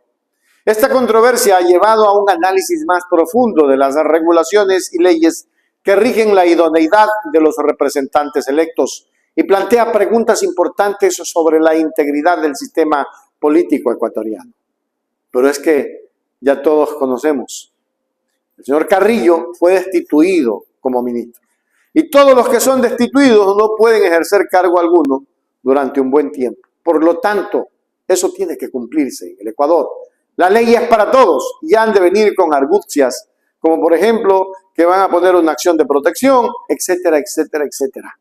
A: Esta controversia ha llevado a un análisis más profundo de las regulaciones y leyes que rigen la idoneidad de los representantes electos y plantea preguntas importantes sobre la integridad del sistema político ecuatoriano. Pero es que ya todos conocemos, el señor Carrillo fue destituido como ministro y todos los que son destituidos no pueden ejercer cargo alguno durante un buen tiempo. Por lo tanto, eso tiene que cumplirse en el Ecuador. La ley es para todos y han de venir con argucias, como por ejemplo que van a poner una acción de protección, etcétera, etcétera, etcétera.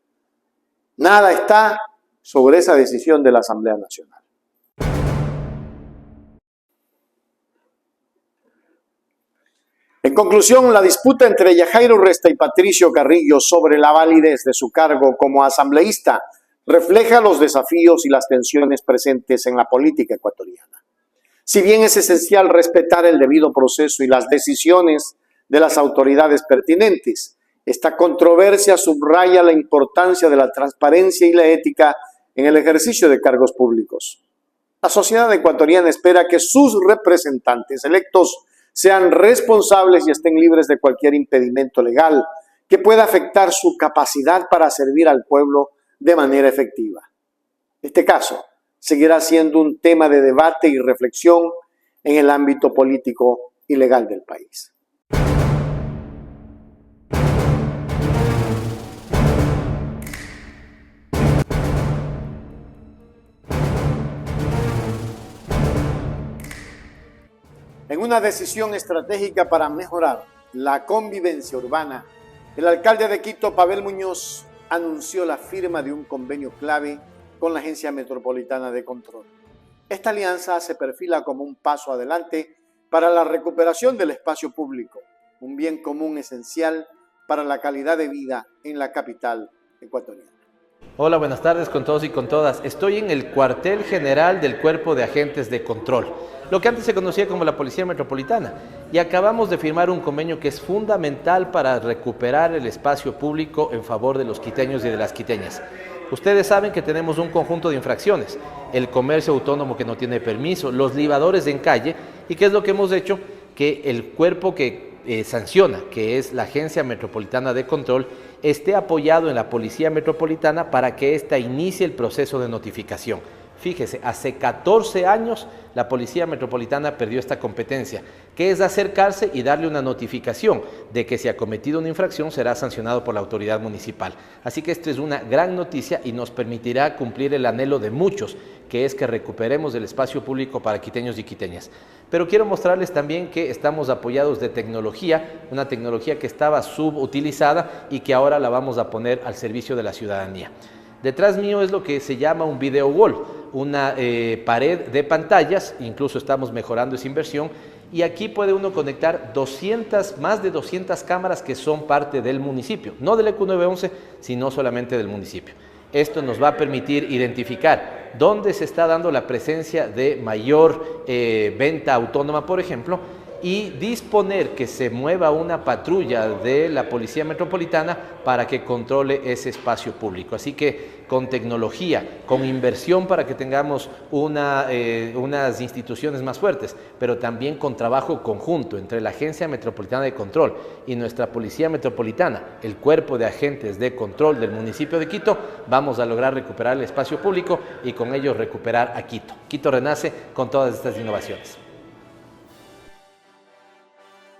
A: Nada está sobre esa decisión de la Asamblea Nacional. En conclusión, la disputa entre Yajaira Urresta y Patricio Carrillo sobre la validez de su cargo como asambleísta refleja los desafíos y las tensiones presentes en la política ecuatoriana. Si bien es esencial respetar el debido proceso y las decisiones de las autoridades pertinentes, esta controversia subraya la importancia de la transparencia y la ética en el ejercicio de cargos públicos. La sociedad ecuatoriana espera que sus representantes electos sean responsables y estén libres de cualquier impedimento legal que pueda afectar su capacidad para servir al pueblo de manera efectiva. Este caso seguirá siendo un tema de debate y reflexión en el ámbito político y legal del país. En una decisión estratégica para mejorar la convivencia urbana, el alcalde de Quito, Pavel Muñoz, anunció la firma de un convenio clave con la Agencia Metropolitana de Control. Esta alianza se perfila como un paso adelante para la recuperación del espacio público, un bien común esencial para la calidad de vida en la capital ecuatoriana.
N: Hola, buenas tardes con todos y con todas. Estoy en el cuartel general del Cuerpo de Agentes de Control, lo que antes se conocía como la Policía Metropolitana, y acabamos de firmar un convenio que es fundamental para recuperar el espacio público en favor de los quiteños y de las quiteñas. Ustedes saben que tenemos un conjunto de infracciones: el comercio autónomo que no tiene permiso, los libadores en calle, y ¿qué es lo que hemos hecho? Que el cuerpo que sanciona, que es la Agencia Metropolitana de Control, esté apoyado en la Policía Metropolitana para que ésta inicie el proceso de notificación. Fíjese, hace 14 años la Policía Metropolitana perdió esta competencia, que es acercarse y darle una notificación de que si ha cometido una infracción será sancionado por la autoridad municipal. Así que esto es una gran noticia y nos permitirá cumplir el anhelo de muchos, que es que recuperemos el espacio público para quiteños y quiteñas. Pero quiero mostrarles también que estamos apoyados de tecnología, una tecnología que estaba subutilizada y que ahora la vamos a poner al servicio de la ciudadanía. Detrás mío es lo que se llama un video wall, una pared de pantallas, incluso estamos mejorando esa inversión, y aquí puede uno conectar más de 200 cámaras que son parte del municipio, no del ECU 911, sino solamente del municipio. Esto nos va a permitir identificar dónde se está dando la presencia de mayor venta autónoma, por ejemplo, y disponer que se mueva una patrulla de la Policía Metropolitana para que controle ese espacio público. Así que con tecnología, con inversión para que tengamos unas instituciones más fuertes, pero también con trabajo conjunto entre la Agencia Metropolitana de Control y nuestra Policía Metropolitana, el cuerpo de agentes de control del municipio de Quito, vamos a lograr recuperar el espacio público y con ello recuperar a Quito. Quito renace con todas estas innovaciones.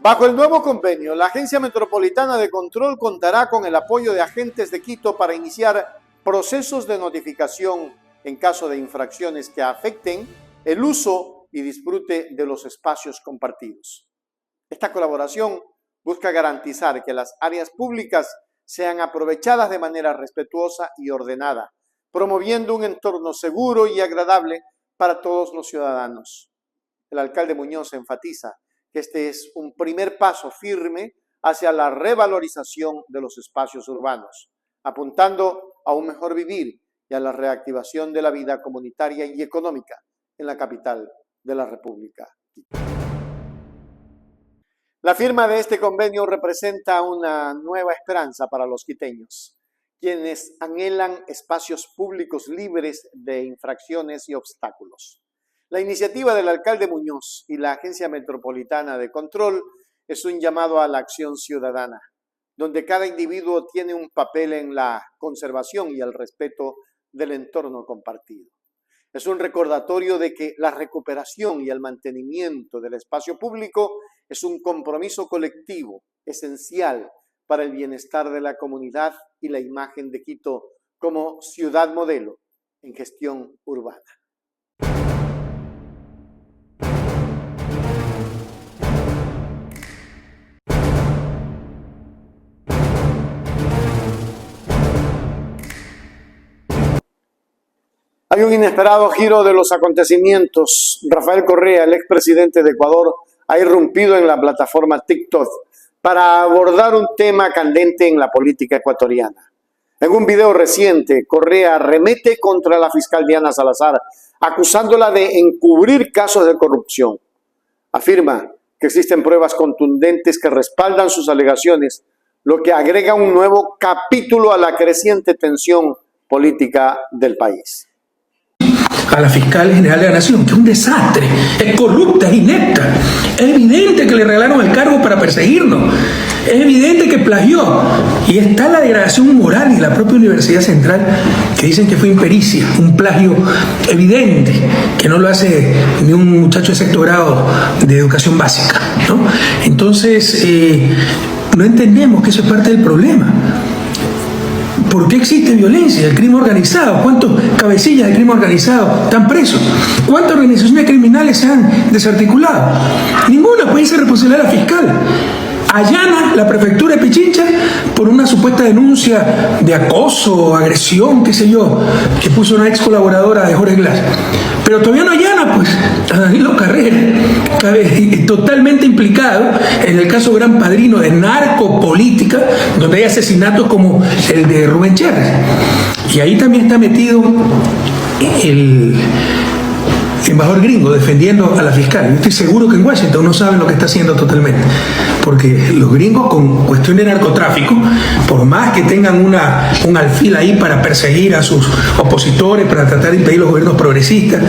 A: Bajo el nuevo convenio, la Agencia Metropolitana de Control contará con el apoyo de agentes de Quito para iniciar procesos de notificación en caso de infracciones que afecten el uso y disfrute de los espacios compartidos. Esta colaboración busca garantizar que las áreas públicas sean aprovechadas de manera respetuosa y ordenada, promoviendo un entorno seguro y agradable para todos los ciudadanos. El alcalde Muñoz enfatiza que este es un primer paso firme hacia la revalorización de los espacios urbanos, apuntando a un mejor vivir y a la reactivación de la vida comunitaria y económica en la capital de la República. La firma de este convenio representa una nueva esperanza para los quiteños, quienes anhelan espacios públicos libres de infracciones y obstáculos. La iniciativa del alcalde Muñoz y la Agencia Metropolitana de Control es un llamado a la acción ciudadana, donde cada individuo tiene un papel en la conservación y el respeto del entorno compartido. Es un recordatorio de que la recuperación y el mantenimiento del espacio público es un compromiso colectivo esencial para el bienestar de la comunidad y la imagen de Quito como ciudad modelo en gestión urbana. Hay un inesperado giro de los acontecimientos. Rafael Correa, el expresidente de Ecuador, ha irrumpido en la plataforma TikTok para abordar un tema candente en la política ecuatoriana. En un video reciente, Correa arremete contra la fiscal Diana Salazar, acusándola de encubrir casos de corrupción. Afirma que existen pruebas contundentes que respaldan sus alegaciones, lo que agrega un nuevo capítulo a la creciente tensión política del país.
O: A la fiscal general de la Nación, que es un desastre, es corrupta, es inepta. Es evidente que le regalaron el cargo para perseguirnos. Es evidente que plagió. Y está la degradación moral de la propia Universidad Central, que dicen que fue impericia, un plagio evidente, que no lo hace ni un muchacho de sexto grado de educación básica, ¿no? Entonces, no entendemos que eso es parte del problema. ¿Por qué existe violencia? El crimen organizado. ¿Cuántos cabecillas del crimen organizado están presos? ¿Cuántas organizaciones criminales se han desarticulado? Ninguna puede ser responsabilidad de la fiscal. Allana la prefectura de Pichincha por una supuesta denuncia de acoso, agresión, qué sé yo, que puso una ex colaboradora de Jorge Glass. Pero todavía no allana, pues, a Danilo Carrera, totalmente implicado en el caso Gran Padrino de narcopolítica, donde hay asesinatos como el de Rubén Chávez. Y ahí también está metido el embajador gringo defendiendo a la fiscal. Yo estoy seguro que en Washington no saben lo que está haciendo totalmente. Porque los gringos con cuestión de narcotráfico, por más que tengan un alfil ahí para perseguir a sus opositores, para tratar de impedir los gobiernos progresistas,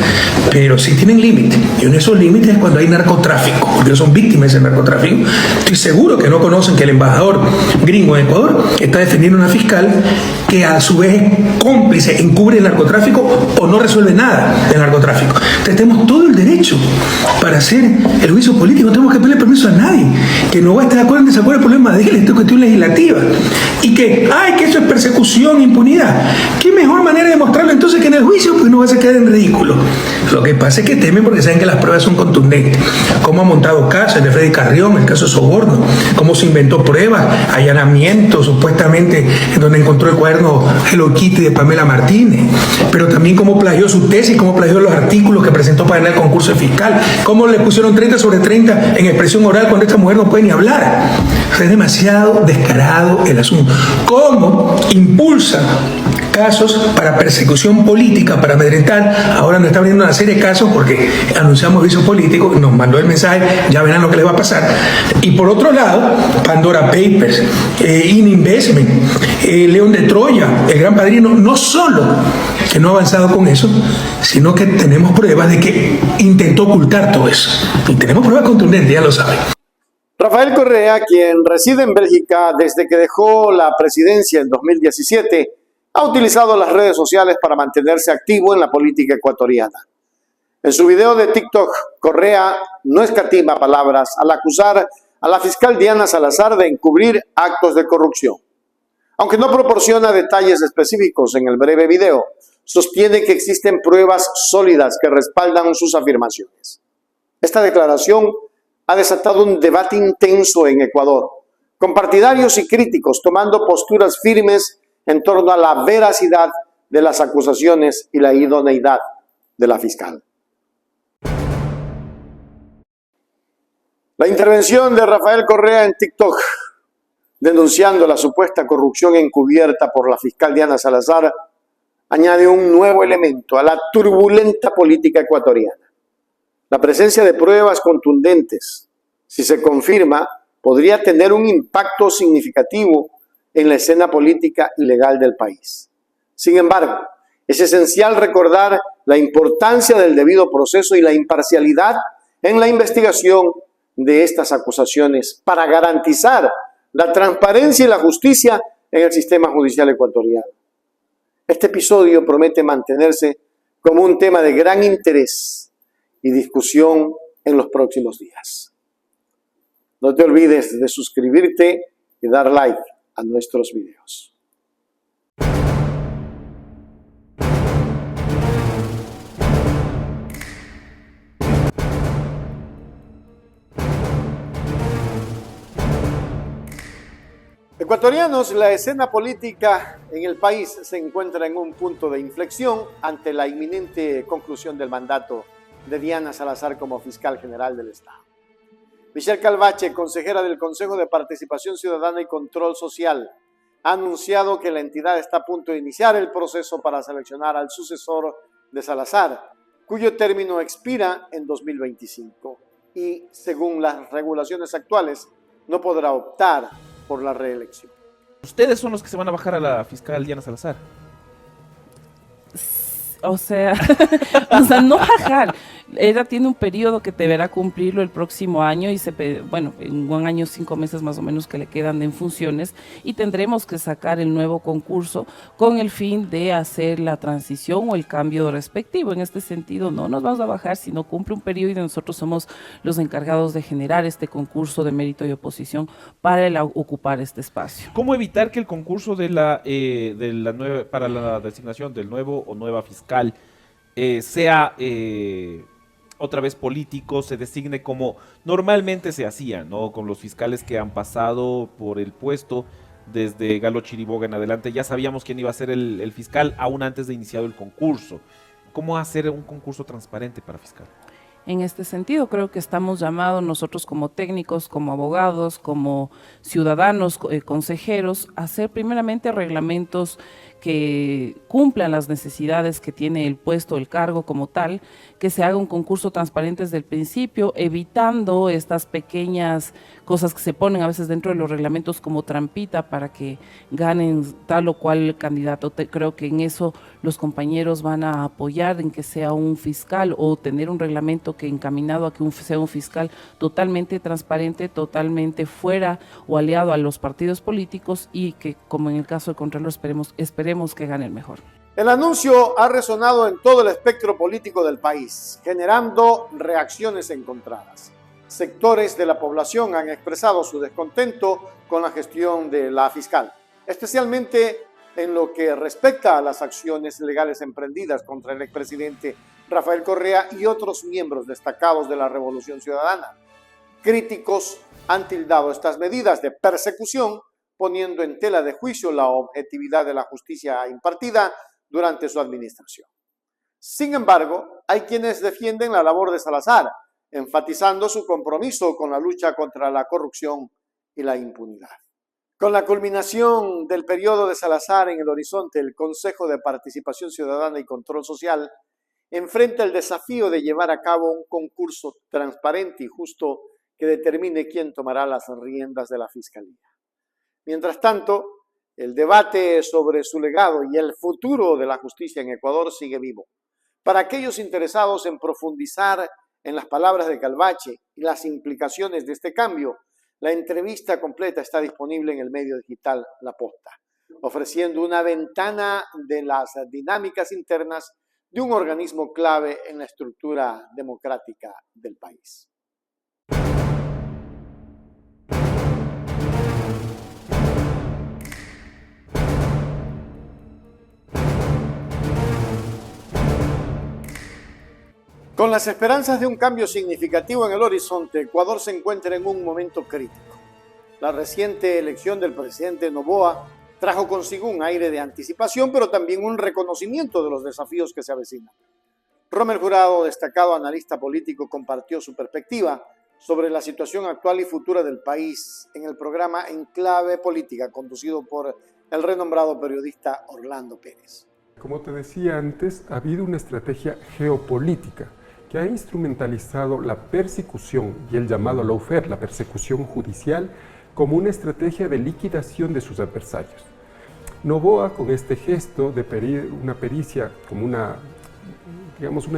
O: pero sí tienen límites. Y en esos límites es cuando hay narcotráfico, porque son víctimas del narcotráfico. Estoy seguro que no conocen que el embajador gringo en Ecuador está defendiendo a una fiscal que a su vez es cómplice, encubre el narcotráfico o no resuelve nada del narcotráfico. Entonces tenemos todo el derecho para hacer el juicio político, no tenemos que pedirle permiso a nadie. Que no va a estar de acuerdo en desacuerdo, el problema de él, esta es cuestión legislativa. Y que eso es persecución, impunidad. ¿Qué mejor manera de mostrarlo entonces que en el juicio? Pues no va a quedar en ridículo. Lo que pasa es que temen porque saben que las pruebas son contundentes. Cómo ha montado casos, el de Freddy Carrión, el caso de soborno, cómo se inventó pruebas, allanamientos supuestamente en donde encontró el cuaderno Hello Kitty de Pamela Martínez, pero también cómo plagió su tesis, cómo plagió los artículos que presentó para ganar el concurso de fiscal, cómo le pusieron 30 sobre 30 en expresión oral cuando esta mujer no puede ni hablar. O sea, es demasiado descarado el asunto. ¿Cómo impulsa casos para persecución política, para amedrentar? Ahora nos está abriendo una serie de casos porque anunciamos juicio político, nos mandó el mensaje, ya verán lo que les va a pasar. Y por otro lado, Pandora Papers, Ininvestment, León de Troya, El Gran Padrino, no solo que no ha avanzado con eso, sino que tenemos pruebas de que intentó ocultar todo eso. Y tenemos pruebas contundentes, ya lo saben.
A: Rafael Correa, quien reside en Bélgica desde que dejó la presidencia en 2017, ha utilizado las redes sociales para mantenerse activo en la política ecuatoriana. En su video de TikTok, Correa no escatima palabras al acusar a la fiscal Diana Salazar de encubrir actos de corrupción. Aunque no proporciona detalles específicos en el breve video, sostiene que existen pruebas sólidas que respaldan sus afirmaciones. Esta declaración ha desatado un debate intenso en Ecuador, con partidarios y críticos tomando posturas firmes en torno a la veracidad de las acusaciones y la idoneidad de la fiscal. La intervención de Rafael Correa en TikTok, denunciando la supuesta corrupción encubierta por la fiscal Diana Salazar, añade un nuevo elemento a la turbulenta política ecuatoriana. La presencia de pruebas contundentes, si se confirma, podría tener un impacto significativo en la escena política y legal del país. Sin embargo, es esencial recordar la importancia del debido proceso y la imparcialidad en la investigación de estas acusaciones para garantizar la transparencia y la justicia en el sistema judicial ecuatoriano. Este episodio promete mantenerse como un tema de gran interés y discusión en los próximos días. No te olvides de suscribirte y dar like a nuestros videos. Ecuatorianos, la escena política en el país se encuentra en un punto de inflexión ante la inminente conclusión del mandato de Diana Salazar como fiscal general del Estado. Michelle Calvache, consejera del Consejo de Participación Ciudadana y Control Social, ha anunciado que la entidad está a punto de iniciar el proceso para seleccionar al sucesor de Salazar, cuyo término expira en 2025 y, según las regulaciones actuales, no podrá optar por la reelección.
P: ¿Ustedes son los que se van a bajar a la fiscal Diana Salazar?
Q: O sea, no bajar. Ella tiene un periodo que deberá cumplirlo el próximo año y en un año 5 meses más o menos que le quedan en funciones y tendremos que sacar el nuevo concurso con el fin de hacer la transición o el cambio respectivo. En este sentido no nos vamos a bajar si no cumple un periodo y nosotros somos los encargados de generar este concurso de mérito y oposición para ocupar este espacio.
P: ¿Cómo evitar que el concurso para la designación del nuevo o nueva fiscal sea otra vez político, se designe como normalmente se hacía, ¿no? Con los fiscales que han pasado por el puesto desde Galo Chiriboga en adelante, ya sabíamos quién iba a ser el fiscal aún antes de iniciado el concurso. ¿Cómo hacer un concurso transparente para fiscal?
Q: En este sentido, creo que estamos llamados nosotros como técnicos, como abogados, como ciudadanos, consejeros, a hacer primeramente reglamentos que cumplan las necesidades que tiene el puesto, el cargo como tal, que se haga un concurso transparente desde el principio, evitando estas pequeñas cosas que se ponen a veces dentro de los reglamentos como trampita para que ganen tal o cual candidato. Creo que en eso los compañeros van a apoyar en que sea un fiscal o tener un reglamento que encaminado a que sea un fiscal totalmente transparente, totalmente fuera o aliado a los partidos políticos y que, como en el caso del Contralor, esperemos que gane el mejor.
A: El anuncio ha resonado en todo el espectro político del país, generando reacciones encontradas. Sectores de la población han expresado su descontento con la gestión de la fiscal, especialmente en lo que respecta a las acciones legales emprendidas contra el expresidente Rafael Correa y otros miembros destacados de la Revolución Ciudadana. Críticos han tildado estas medidas de persecución, poniendo en tela de juicio la objetividad de la justicia impartida durante su administración. Sin embargo, hay quienes defienden la labor de Salazar, enfatizando su compromiso con la lucha contra la corrupción y la impunidad. Con la culminación del periodo de Salazar en el horizonte, el Consejo de Participación Ciudadana y Control Social enfrenta el desafío de llevar a cabo un concurso transparente y justo que determine quién tomará las riendas de la Fiscalía. Mientras tanto, el debate sobre su legado y el futuro de la justicia en Ecuador sigue vivo. Para aquellos interesados en profundizar en las palabras de Calvache y las implicaciones de este cambio, la entrevista completa está disponible en el medio digital La Posta, ofreciendo una ventana de las dinámicas internas de un organismo clave en la estructura democrática del país. Con las esperanzas de un cambio significativo en el horizonte, Ecuador se encuentra en un momento crítico. La reciente elección del presidente Noboa trajo consigo un aire de anticipación, pero también un reconocimiento de los desafíos que se avecinan. Rommel Jurado, destacado analista político, compartió su perspectiva sobre la situación actual y futura del país en el programa Enclave Política, conducido por el renombrado periodista Orlando Pérez.
R: Como te decía antes, ha habido una estrategia geopolítica que ha instrumentalizado la persecución y el llamado lawfare, la persecución judicial, como una estrategia de liquidación de sus adversarios. Noboa, con este gesto de pedir una pericia, como una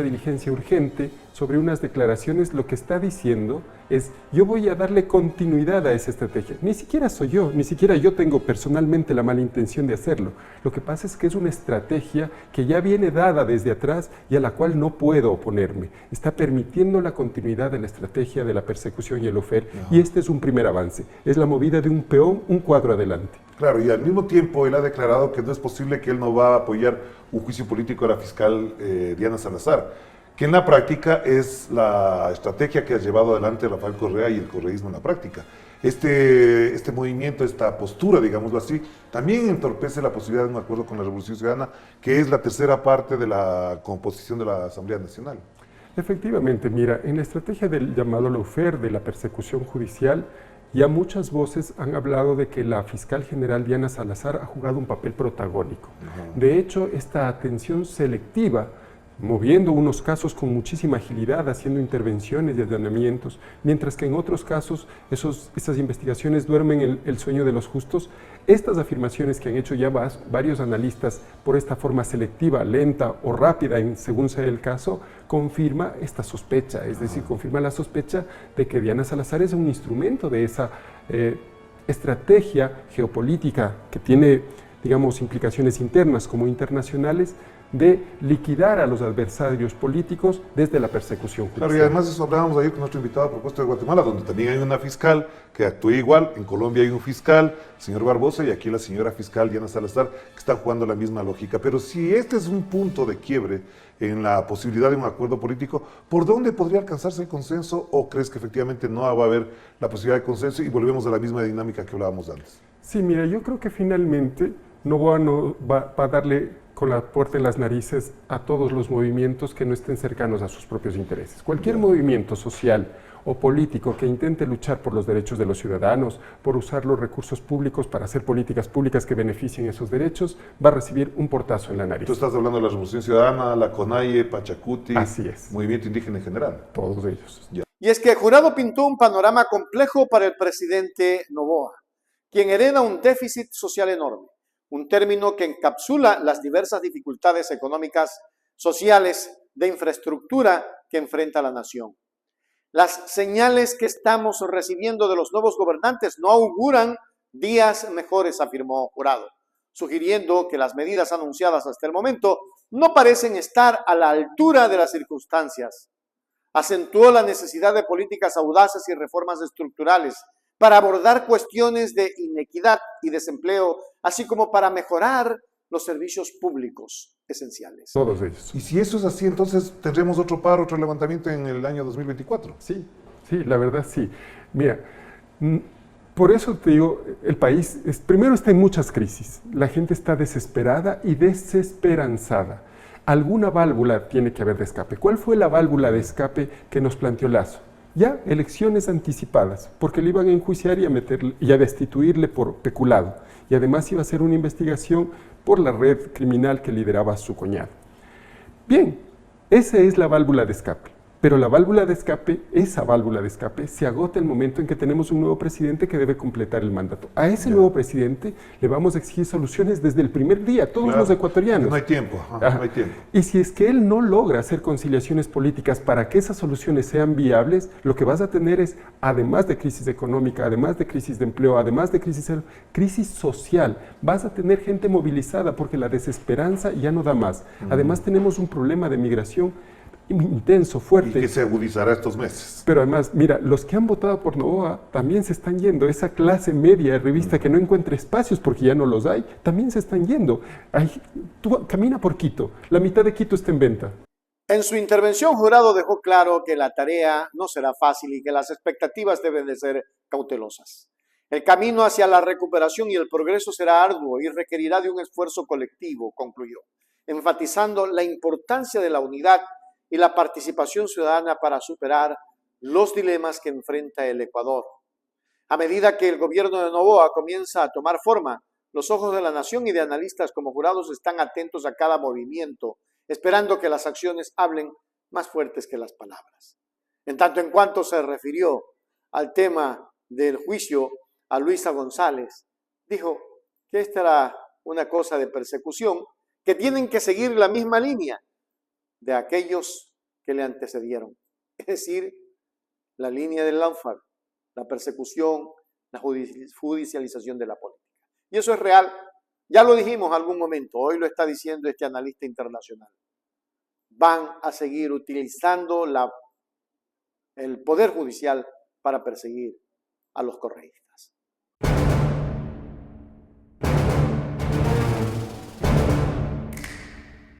R: diligencia urgente sobre unas declaraciones, lo que está diciendo es: yo voy a darle continuidad a esa estrategia. Ni siquiera soy yo, ni siquiera yo tengo personalmente la mala intención de hacerlo. Lo que pasa es que es una estrategia que ya viene dada desde atrás y a la cual no puedo oponerme. Está permitiendo la continuidad de la estrategia de la persecución y el lawfare, y este es un primer avance. Es la movida de un peón, un cuadro adelante.
S: Claro, y al mismo tiempo él ha declarado que no es posible que él no va a apoyar un juicio político a la fiscal Diana Salazar, que en la práctica es la estrategia que ha llevado adelante Rafael Correa y el correísmo en la práctica. Este movimiento, esta postura, digámoslo así, también entorpece la posibilidad de un acuerdo con la Revolución Ciudadana, que es la tercera parte de la composición de la Asamblea Nacional.
R: Efectivamente, mira, en la estrategia del llamado lawfare, de la persecución judicial, ya muchas voces han hablado de que la fiscal general Diana Salazar ha jugado un papel protagónico. De hecho, esta atención selectiva, moviendo unos casos con muchísima agilidad, haciendo intervenciones y allanamientos, mientras que en otros casos esas investigaciones duermen el sueño de los justos. Estas afirmaciones que han hecho ya varios analistas por esta forma selectiva, lenta o rápida, según sea el caso, confirma esta sospecha, es decir, confirma la sospecha de que Diana Salazar es un instrumento de esa estrategia geopolítica que tiene, digamos, implicaciones internas como internacionales, de liquidar a los adversarios políticos desde la persecución judicial.
S: Claro, y además eso hablábamos ayer con nuestro invitado a propósito de Guatemala, donde también hay una fiscal que actúa igual. En Colombia hay un fiscal, el señor Barbosa, y aquí la señora fiscal Diana Salazar, que están jugando la misma lógica. Pero si este es un punto de quiebre en la posibilidad de un acuerdo político, ¿por dónde podría alcanzarse el consenso? ¿O crees que efectivamente no va a haber la posibilidad de consenso y volvemos a la misma dinámica que hablábamos antes?
R: Sí, mira, yo creo que finalmente Noboa no va a darle con la puerta en las narices a todos los movimientos que no estén cercanos a sus propios intereses. Cualquier movimiento social o político que intente luchar por los derechos de los ciudadanos, por usar los recursos públicos para hacer políticas públicas que beneficien esos derechos, va a recibir un portazo en la nariz.
S: Tú estás hablando de la Revolución Ciudadana, la CONAIE, Pachacuti,
R: así es,
S: Movimiento Indígena en general.
R: Todos ellos.
S: Ya.
A: Y es que Jurado pintó un panorama complejo para el presidente Noboa, quien hereda un déficit social enorme, un término que encapsula las diversas dificultades económicas, sociales, de infraestructura que enfrenta la nación. Las señales que estamos recibiendo de los nuevos gobernantes no auguran días mejores, afirmó Jurado, sugiriendo que las medidas anunciadas hasta el momento no parecen estar a la altura de las circunstancias. Acentuó la necesidad de políticas audaces y reformas estructurales para abordar cuestiones de inequidad y desempleo, así como para mejorar los servicios públicos esenciales.
R: Todos ellos.
S: Y si eso es así, entonces tendremos otro paro, otro levantamiento en el año 2024.
R: Sí, la verdad sí. Mira, por eso te digo, el país primero está en muchas crisis. La gente está desesperada y desesperanzada. Alguna válvula tiene que haber de escape. ¿Cuál fue la válvula de escape que nos planteó Lasso? Ya, elecciones anticipadas, porque le iban a enjuiciar y a destituirle por peculado. Y además iba a hacer una investigación por la red criminal que lideraba su cuñado. Bien, esa es la válvula de escape. Pero la válvula de escape, esa válvula de escape, se agota el momento en que tenemos un nuevo presidente que debe completar el mandato. A ese nuevo presidente le vamos a exigir soluciones desde el primer día, todos los ecuatorianos.
S: No hay tiempo, no hay tiempo.
R: Y si es que él no logra hacer conciliaciones políticas para que esas soluciones sean viables, lo que vas a tener es, además de crisis económica, además de crisis de empleo, además de crisis social, vas a tener gente movilizada porque la desesperanza ya no da más. Además tenemos un problema de migración intenso, fuerte.
S: Y que se agudizará estos meses.
R: Pero además, mira, los que han votado por Noboa también se están yendo. Esa clase media de revista que no encuentra espacios porque ya no los hay, también se están yendo. Tú camina por Quito, la mitad de Quito está en venta.
A: En su intervención, Jurado dejó claro que la tarea no será fácil y que las expectativas deben de ser cautelosas. El camino hacia la recuperación y el progreso será arduo y requerirá de un esfuerzo colectivo, concluyó, enfatizando la importancia de la unidad y la participación ciudadana para superar los dilemas que enfrenta el Ecuador. A medida que el gobierno de Noboa comienza a tomar forma, los ojos de la nación y de analistas como Jurados están atentos a cada movimiento, esperando que las acciones hablen más fuertes que las palabras. En tanto en cuanto se refirió al tema del juicio a Luisa González, dijo que esta era una cosa de persecución, que tienen que seguir la misma línea de aquellos que le antecedieron, es decir, la línea del lawfare, la persecución, la judicialización de la política. Y eso es real, ya lo dijimos en algún momento, hoy lo está diciendo este analista internacional. Van a seguir utilizando el poder judicial para perseguir a los correístas.